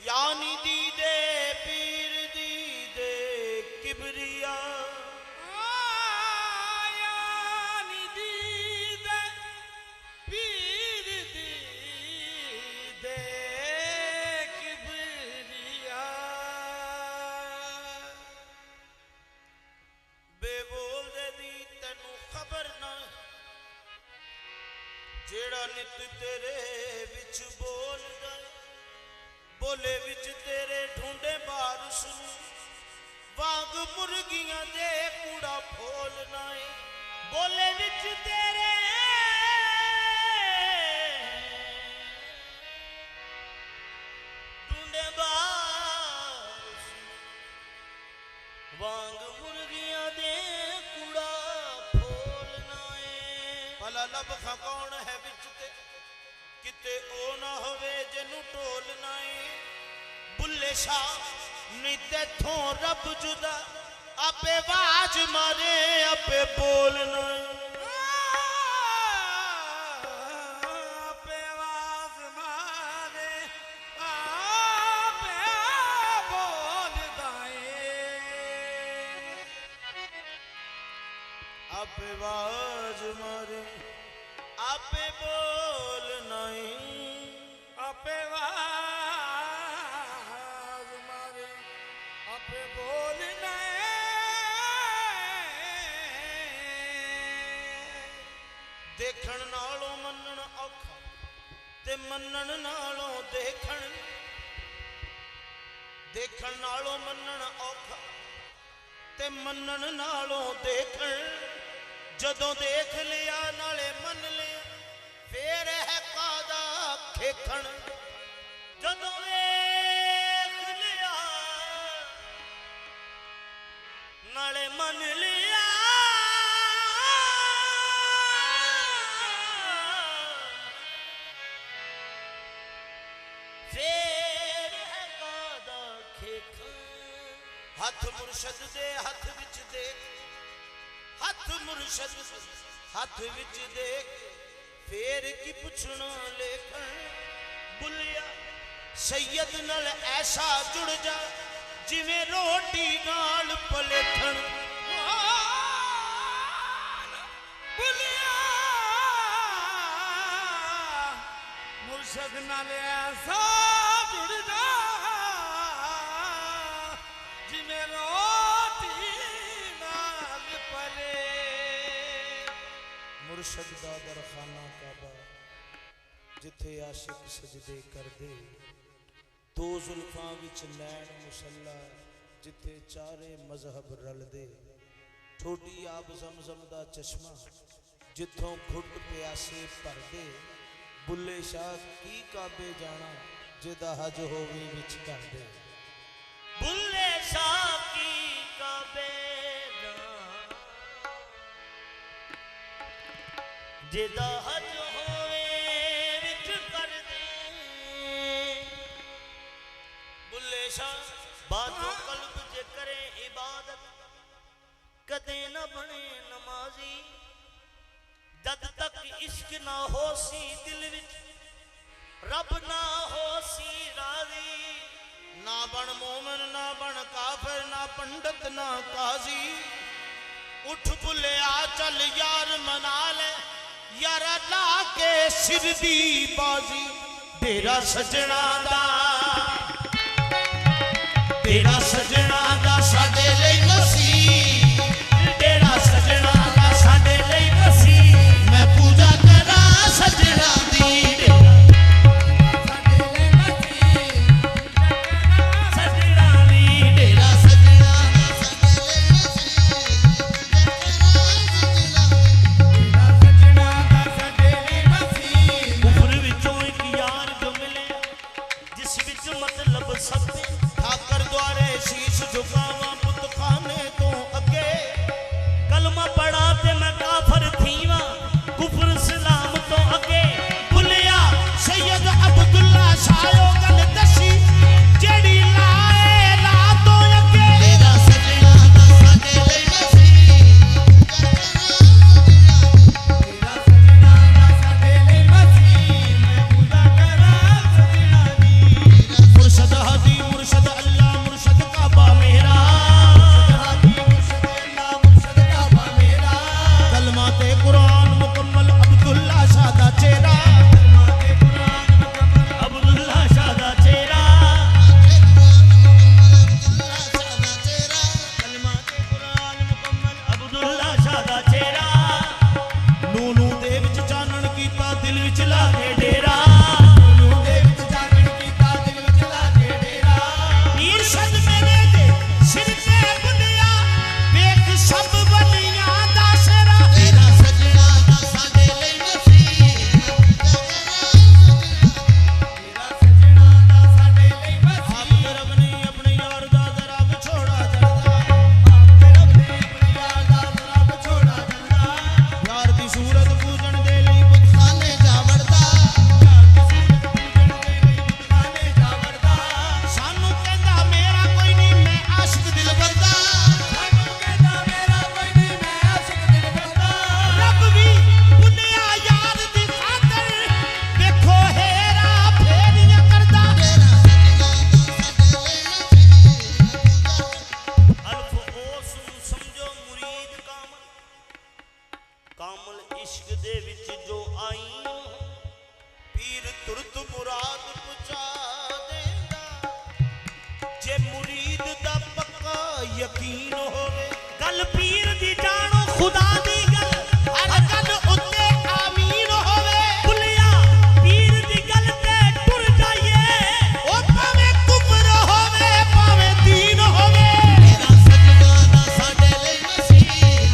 यानी दीदे पीर दीदे किबरिया यानी दीदे पीर दीदे किबरिया बेबोल दे दी तेनू खबर ना जेड़ा नित तेरे विच बोलदा बोले विच तेरे ढूंढे बारिश वांग मुर्गियां दे कूड़ा फोलना है बोले विच तेरे ढूंढे बारिश वांग मुर्गियां दे कूड़ा फोलना है भला लब खा कौन है विच ते किते ओ ना होवे जिन्नू टोलना है बुल्ले शाह नहीं तेथों रब जुदा आपे आवाज मारे आपे बोलना आपे आवाज मारे आपे बोलदा आपे आवाज मारे आपे बोलना आपे आवाज मारे आपे बोलना देखण नालों मनण औखा ते मनण नालों देखण देखण नालों मनण औखा ते मनण नालों देखण जदों देख लिया नाले मन लिया फेर है कादा खेखण जदों देख लिया नाले मन लिया फेर है कादा खेखण हथ मुर्शद दे हथ विच देख हथ मुर्शद हथ विच देख फेर की पुछना लेखन बुलिया सैयद नाल ऐसा जुड़ जा जिवें रोटी नाल पलेथन बुलिया मुर्शद नाल ऐसा जुड़ जा जिवें रोटी नाल पले मुर्शद दा दरखाना काबा जिथे आशिक सजदे कर दे दो जुल्फां विच नैन मुसल्ला जिथे चारे मजहब रल दे ठोडी आब जमजम दा चश्मा जिथों घुट प्यासे भर दे बुल्ले शाह की काबे जाना जिदा हज होवे विच कर दे बुल्ले शाह की काबे जिदा हज होवे विच कर दे बुल्ले शाह बातों कल्ब जे करे इबादत कदे न बने नमाजी जद तक इश्क ना हो सी दिल विच रब ना हो सी राजी ना बन मोमन ना बन काफिर ना पंडित ना काजी उठ बुले आ चल यार मना ले यार ला के सिर दी बाजी तेरा सजना दा साडे लई मसीह तेरा सजना दा साडे लई मसीह मैं पूजा करा सजना दी सजना दी तेरा सजना मतलब सब ठाकर द्वारे शीश झुकावा पुत खाने तो अगे कलमा पढ़ा ते मैं काफर थीवा कुफर सलाम तो अगे बुलिया सैयद अब्दुल्ला शायो गल दसी जेड़ी लाए रातों अगे तेरा सजना दा साडे लई मसीह तेरा सजना दा साडे लई मसीह मैं पूजा करा सजना दी मुर्शद ਯਕੀਨ ਹੋਵੇ ਗੱਲ ਪੀਰ ਦੀ ਜਾਣੋ ਖੁਦਾ ਦੀ ਗੱਲ ਹਰ ਗੱਲ ਉੱਤੇ ਆਮੀਨ ਹੋਵੇ ਭੁੱਲਿਆ ਪੀਰ ਦੀ ਗੱਲ ਤੇ ਟੁਰ ਜਾਈਏ ਉਹ ਭਾਵੇਂ ਕੁਫਰ ਹੋਵੇ ਭਾਵੇਂ ਦੀਨ ਹੋਵੇ ਤੇਰਾ ਸਜਣਾ ਦਾ ਸਾਡੇ ਲਈ ਨਸੀਬ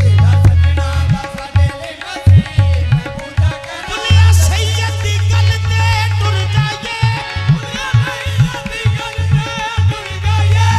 ਤੇਰਾ ਸਜਣਾ ਦਾ ਸਾਡੇ ਲਈ ਨਸੀਬ ਮੈਂ ਪੂਜਾ ਕਰਾਂ ਦੁਨੀਆ ਸੈਯਦ ਦੀ ਗੱਲ ਤੇ ਟੁਰ ਜਾਈਏ ਦੁਨੀਆ ਨਹੀਂ ਦੀ ਗੱਲ ਤੇ ਟੁਰ ਜਾਈਏ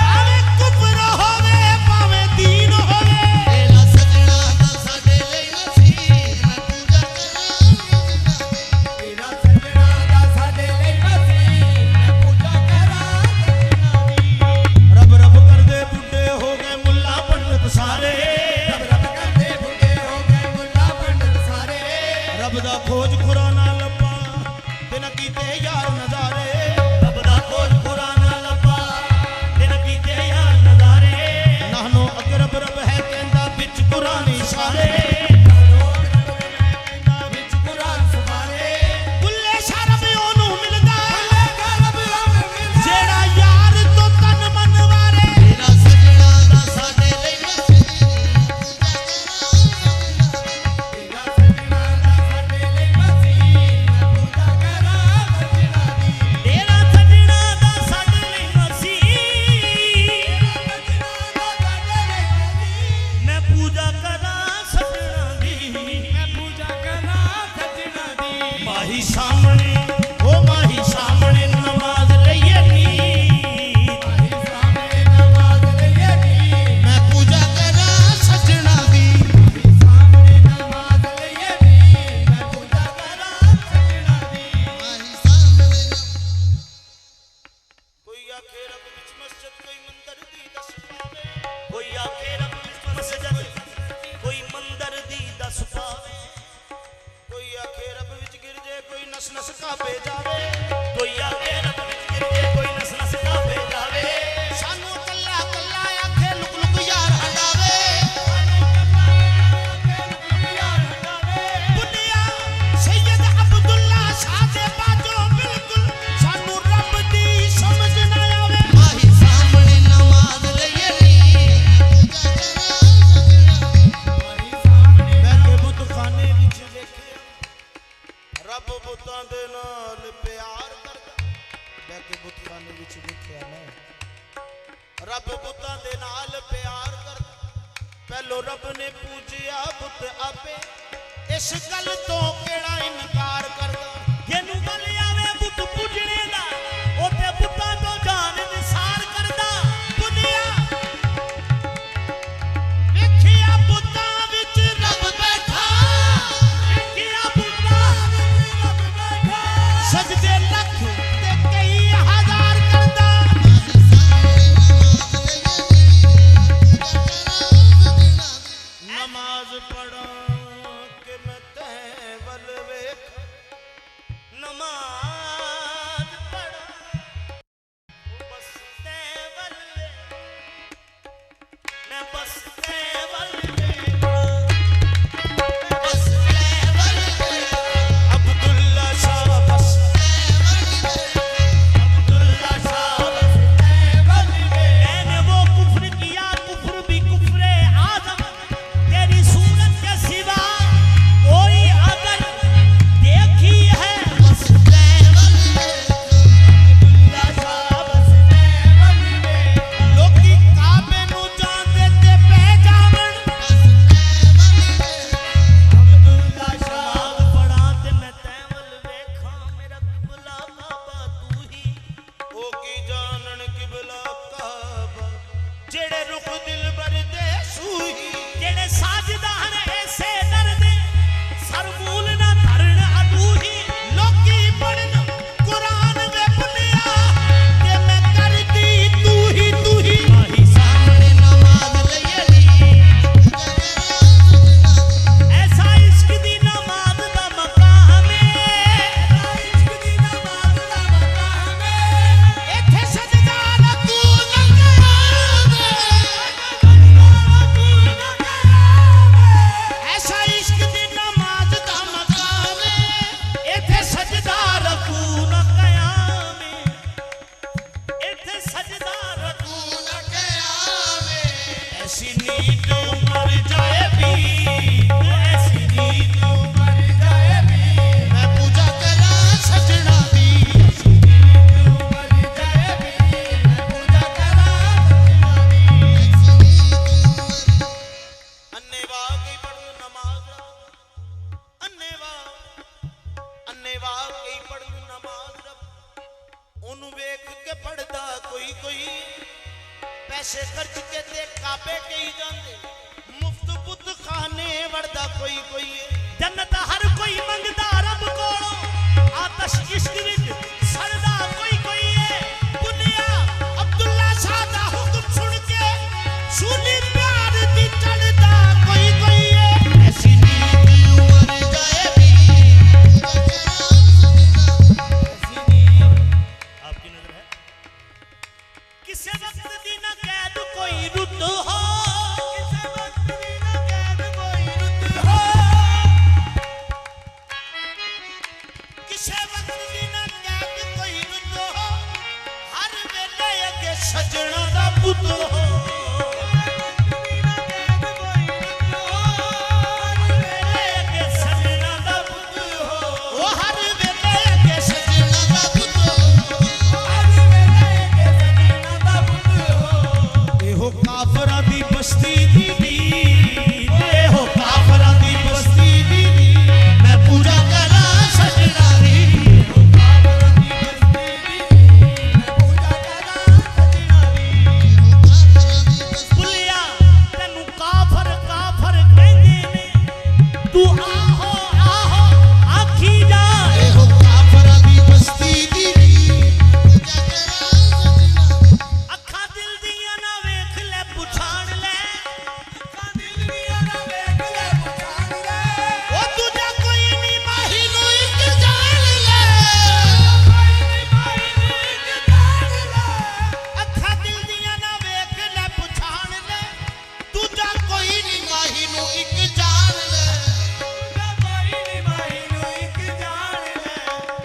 ਭਾਵੇਂ ਕੁਫਰ ਹੋਵੇ ਭਾਵੇਂ ਦੀਨ ਹੋਵੇ ਤੇਰਾ ਸਜਣਾ ਦਾ ਸਾਡੇ ਲਈ ਨਸੀਬ ਮੈਂ ਪੂਜਾ ਕਰਾਂ ਤੇਰਾ ਸਜਣਾ ਦਾ ਸਾਡੇ ਲਈ ਨਸੀਬ ਮੈਂ ਪੂਜਾ ਕਰਾਂ ਸਜਣਾ ਦੀ ਰੱਬ ਰੱਬ ਕਰਦੇ ਬੁੱਢੇ ਹੋ ਗਏ ਮੁੱਲਾ ਪੰਡਤ ਸਾਰੇ ਰੱਬ ਕਰਦੇ ਬੁੱਢੇ ਹੋ ਗਏ ਮੁੱਲਾ ਪੰਡਤ ਸਾਰੇ ਰੱਬ ਦਾ ਖੋਜ ਖੁਰਾਨਾ ਲੱਭਾ ਬਿਨ ਕੀਤੇ ਯਾਰ ਨਜ਼ਾਰੇ ਰੱਬ ਦਾ ਖੋਜ ਕੁਰਾਨ ਲੱਭਾ ਦਿਨ ਕੀਤੇ ਯਾਰ ਨਜ਼ਾਰੇ ਨਾਨੋ ਅਕਰਬ ਰੱਬ ਹੈ ਕਹਿੰਦਾ ਵਿੱਚ ਕੁਰਾਨੀ ਸਾਰੇ ਵਿੱਚ ਕੁਰਾਨ ਸਵਾਰੇ ਬੁੱਲੇ ਸ਼ਰਬ ਉਹਨੂੰ ਮਿਲਦਾ ਰੱਬ ਮਿਲਦਾ ਜਿਹੜਾ ਯਾਰ ਤੋਂ ਤਨ ਮਨ ਵਾਰੇ ਤੇਰਾ ਸਜਣਾ ਦਾ ਸਾਡੇ ਲਈ ਨਸੀਬ ਤੇਰਾ ਸਜਣਾ ਦਾ ਸਾਡੇ ਲਈ ਨਸੀਬ ਮੈਂ ਪੂਜਾ ਕਰਾਂ ਸਜਣਾ ਦੀ ਤੇਰਾ ਸਜਣਾ ਦਾ ਸਾਡੇ ਲਈ ਨਸੀਬ ਮੈਂ ਪੂਜਾ ਕਰਾਂ ਸਜਣਾ ਦੀ ਮੈਂ ਪੂਜਾ ਕਰਾਂ ਸਜਣਾ ਦੀ ਮਾਹੀ ਸਾਹਮਣੇ ਉਹ ਮਾਹੀ ਸਾਹਮਣੇ ਨਮਾਜ਼ ਲਈਏ ਨੀ ਆਹੀ ਸਾਹਮਣੇ ਨਮਾਜ਼ ਲਈਏ ਨੀ ਮੈਂ ਪੂਜਾ ਕਰਾਂ ਸਜਣਾ ਦੀ ਸਾਹਮਣੇ ਨਮਾਜ਼ ਲਈਏ ਨੀ ਮੈਂ ਪੂਜਾ ਕਰਾਂ ਸਜਣਾ ਦੀ ਮਾਹੀ ਸਾਹਮਣੇ ਕੋਈ ਆਖੇ ਰੱਬ ਵਿੱਚ ਮਸਜਿਦ ਕੋਈ ਮੰਦਰ ਦੀ ਦਸ ਪਾਵੇ ਕੋਈ ਆਖੇ ਰੱਬ ਵਿੱਚ ਮਸਜਿਦ ਕੋਈ ਮੰਦਰ ਦੀ ਦਸ ਪਾਵੇ ਕੋਈ ਆਖੇ ਰੱਬ ਵਿੱਚ ਗਿਰਜੇ ਕੋਈ ਨਸ ਨਸ ਕਾਬੇ ਜਾਵੇ ਕੋਈ ਆਖੇ ਰੱਬ ਵਿੱਚ ਗਿਰਜੇ ਕੋਈ ਨਸ ਨਸ ਕਾਬੇ ਜਾਵੇ ਸਾਨੂੰ ਕੱਲਾ ਕੱਲਾ ਆਖੇ ਲੁਕ ਲੁਕ ਯਾਰ ਹੰਡਾਵੇ ਬੁੱਲਿਆ ਸੈਯਦ ਅਬਦੁੱਲਾ ਸ਼ਾਹ ਦੇ ਬਾਜੋ ਬਿਲਕੁਲ ਸਾਨੂੰ ਰੱਬ ਦੀ ਸਮਝ ਨਾ ਆਵੇ ਮਾਹੀ ਸਾਹਮਣੇ ਨਮਾਜ਼ ਲਈਏ ਨੀ ਮੈਂ ਪੂਜਾ ਕਰਾਂ ਸਜਣਾ ਦੀ ਮੈਂ ਕਿ ਬੁੱਤਖਾਨੇ ਵਿੱਚ ਵੇਖਿਆ ਰੱਬ ਬੁੱਤਾਂ ਦੇ ਨਾਲ ਪਿਆਰ ਕਰਦਾ ਮੈਂ ਕਿ ਬੁੱਤਖਾਨੇ ਵਿੱਚ ਵੇਖਿਆ ਮੈਂ ਰੱਬ ਬੁੱਤਾਂ ਦੇ ਨਾਲ ਪਿਆਰ ਕਰਦਾ ਪਹਿਲੋ ਰੱਬ ਨੇ ਪੂਜਿਆ ਬੁੱਤ ਆਪੇ ਇਸ ਗੱਲ ਤੋਂ ਕਿਹੜਾ ਇਨਕਾਰ ਕਰਦਾ ਜਿਹਨੂੰ ਗੱਲ ਆਵੇ ਬੁੱਤ ਪੂਜਣੇ ਦਾ ਉੱਥੇ ਬੁੱਤਾਂ ਤੋਂ ਜਾਨ ਨਿਸਾਰ ਕਰਦਾ ਦੁਨੀਆ ਵੇਖਿਆ ਬੁੱਤਾਂ ਵਿੱਚ ਰੱਬ ਬੈਠਾ ਕਿਆ ਬੁੱਤਾਂ ਰੱਬ ਬੈਠਾ ਸਜਦੇ ਲੱਖ ਤੇ ਕਈ ਹਜ਼ਾਰ ਕਰਦਾ ਨਮਾਜ਼ ਪੜਾਂ ਕਿ ਮੈਂ ਤੈ ਵੱਲ ਵੇਖ ਨਮਾਜ਼ ਪੜ੍ਹ ਬਸ ਤੈ ਵੱਲ ਮੈਂ ਬਸ ਤੈ ਵੱਲ ਅਬਦੁੱਲਾ ਸ਼ਾਹ ਬਸ अब्दुल्ला शाह बस तै वल मैंने वो कुफ्र किया कुफ्र भी कुफ्र आजम तेरी सूरत के सिवा कोई अगर देखी है बस ਉਹਨੂੰ ਵੇਖ ਕੇ ਪੜਦਾ ਕੋਈ ਕੋਈ ਪੈਸੇ ਖਰਚ ਕੇ ਤੇ ਕਾਬੇ ਕਹੀ ਜਾਂਦੇ ਮੁਫਤ ਬੁੱਤ ਖਾਨੇ ਵੜਦਾ ਕੋਈ ਕੋਈ जन्नत हर कोई मंगदा रब कोलों आतश इश्क विच सड़दा कोई कोई है बुनिया अब्दुल्ला शाह दा हुक्म सुन के सूली प्यार दी चढ़दा कोई कोई है ऐसी नींद उमर जाएगी आपकी नजर है किसे वक्त दी ना कैद कोई रुत हो किसे वक्त दी ना कैद कोई रुत हो किसे वक्त दी ना कैद कोई रुत हो हर वेले अगे सजना दा पुत हो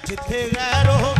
जिथे गैर हो